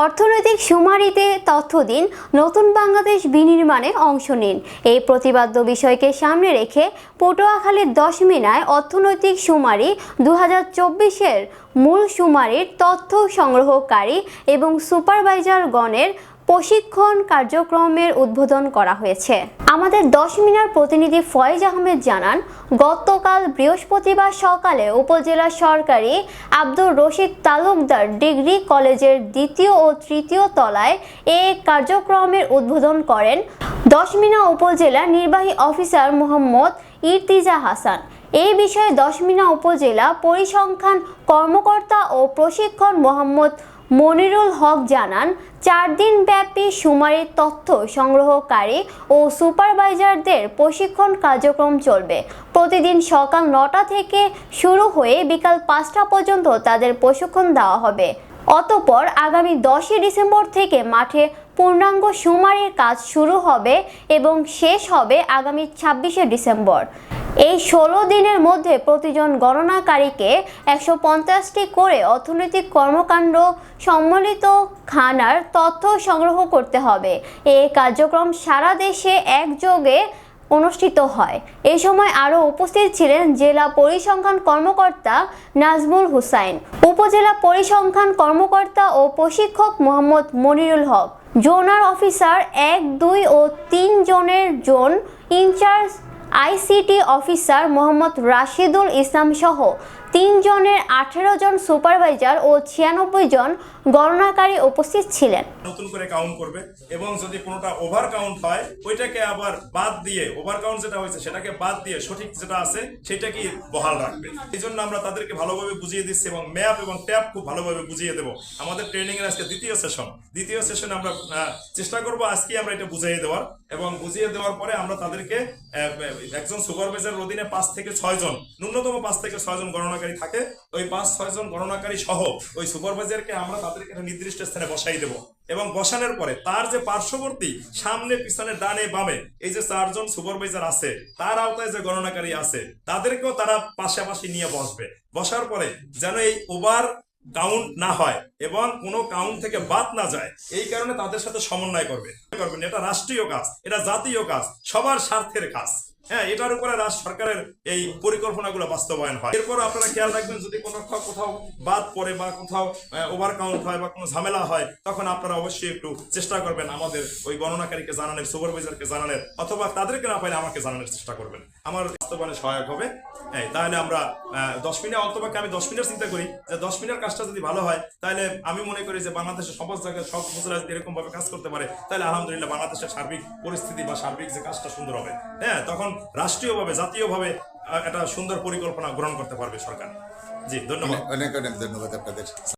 অর্থনৈতিক শুমারিতে তথ্য দিন, নতুন বাংলাদেশ বিনির্মাণে অংশ নিন। এই প্রতিপাদ্য বিষয়কে সামনে রেখে পটুয়াখালীর দশমিনায় অর্থনৈতিক শুমারি 2024-এর মূল শুমারির তথ্য সংগ্রহকারী এবং সুপারভাইজারগণের প্রশিক্ষণ কার্যক্রমের উদ্বোধন করা হয়েছে। আমাদের 10 মিনার প্রতিনিধি ফয়েজ আহমেদ জানান, গতকাল বৃহস্পতিবার সকালে উপজেলা সরকারি আব্দুর রশিদ তালুকদার ডিগ্রি কলেজের দ্বিতীয় ও তৃতীয় তলায় এ কার্যক্রমের উদ্বোধন করেন 10 মিনা উপজেলা নির্বাহী অফিসার মোহাম্মদ ইরতিজা হাসান। এই বিষয়ে 10 মিনা উপজেলা পরিসংখ্যান কর্মকর্তা ও প্রশিক্ষণ মোহাম্মদ মনিরুল হক জানান, 4 দিন ব্যাপী শুমারির তথ্য সংগ্রহকারী ও সুপারভাইজারদের প্রশিক্ষণ কার্যক্রম চলবে। প্রতিদিন সকাল 9টা থেকে শুরু হয়ে বিকাল 5টা পর্যন্ত তাদের প্রশিক্ষণ দেওয়া হবে। অতঃপর আগামী 10 ডিসেম্বর থেকে মাঠে পূর্ণাঙ্গ শুমারির কাজ শুরু হবে এবং শেষ হবে আগামী 26 ডিসেম্বর। এই 16 দিনের মধ্যে প্রতিজন গণনাকারীকে 150টি করে অর্থনৈতিক কর্মকাণ্ড সম্মিলিত খানার তথ্য সংগ্রহ করতে হবে। এই কার্যক্রম সারা দেশে একযোগে অনুষ্ঠিত হয়। এই সময় আরও উপস্থিত ছিলেন জেলা পরিসংখ্যান কর্মকর্তা নাজমুল হুসাইন, উপজেলা পরিসংখ্যান কর্মকর্তা ও প্রশিক্ষক মোহাম্মদ মনিরুল হক, জোনাল অফিসার 1, 2 ও 3 জোনের zone incharge ICT officer Mohammad Rashidul Islam সহ 3 জনের 18 জন সুপারভাইজার ও 96 জন গণনাকারী উপস্থিত ছিলেন। নতুন করে কাউন্ট করবে এবং যদি কোনোটা ওভার কাউন্ট হয় ওইটাকে আবার বাদ দিয়ে, ওভার কাউন্ট যেটা হয়েছে সেটাকে বাদ দিয়ে সঠিক যেটা আছে সেটাকে বহাল রাখবে। এই জন্য আমরা তাদেরকে ভালোভাবে বুঝিয়ে দিচ্ছি এবং ম্যাপ এবং ট্যাব খুব ভালোভাবে বুঝিয়ে দেবো। আমাদের ট্রেনিং এর আজকে দ্বিতীয় সেশনে আমরা চেষ্টা করব আজকে আমরা এটা বুঝিয়ে দেওয়ার, এবং বুঝিয়ে দেওয়ার পরে আমরা তাদেরকে একজন সুপারভাইজারের অধীনে 5 থেকে 6 জন, ন্যূনতম 5 থেকে 6 জন গণনাকারী থাকে। ওই 5-6 জন গণনাকারী সহ ওই সুপারভাইজারকে আমরা তাদেরকে একটা নির্দিষ্ট স্থানে বসাই দেবো এবং বসানোর পরে তার যে পার্শ্ববর্তী সামনে পিছনে ডানে বামে এই যে 4 জন সুপারভাইজার আছে তার আওতায় যে গণনাকারী আছে তাদেরকেও তারা পাশাপাশি নিয়ে বসবে। বসার পরে যেন এই ওভার কাউন্ট না হয় এবং কোনো কাউন্ট থেকে বাদ না যায়, এই কারণে তাদের সাথে সমন্বয় করবেন। এটা রাষ্ট্রীয় কাজ, এটা জাতীয় কাজ, সবার স্বার্থের কাজ। হ্যাঁ, এটার উপরে রাষ্ট্র সরকারের এই পরিকল্পনাগুলো বাস্তবায়ন হয়। এরপর আপনারা খেয়াল রাখবেন, যদি কোথাও বাদ পড়ে বা কোথাও ওভার কাউন্ট হয় বা কোনো ঝামেলা হয়, তখন আপনারা অবশ্যই একটু চেষ্টা করবেন আমাদের ওই গণনাকারীকে জানানোর, সুপারভাইজারকে জানানোর, অথবা তাদেরকে না পাইলে আমাকে জানানোর চেষ্টা করবেন। আমার বাস্তবায়নে সহায়ক হবে। তাহলে আমরা 10 মিনিট, অন্তপক্ষে আমি 10 মিনিট চিন্তা করি যে 10 মিনিটের কাজটা যদি ভালো হয়, তাহলে আমি মনে করি যে বাংলাদেশের সব জায়গায় সব উপজেলা যদি এরকম ভাবে কাজ করতে পারে, তাহলে আলহামদুলিল্লাহ বাংলাদেশের সার্বিক পরিস্থিতি বা সার্বিক যে কাজটা সুন্দর হবে। হ্যাঁ, তখন রাষ্ট্রীয়ভাবে, জাতীয়ভাবে একটা সুন্দর পরিকল্পনা গ্রহণ করতে পারবে সরকার। জি, ধন্যবাদ। অনেক অনেক ধন্যবাদ আপনাদের।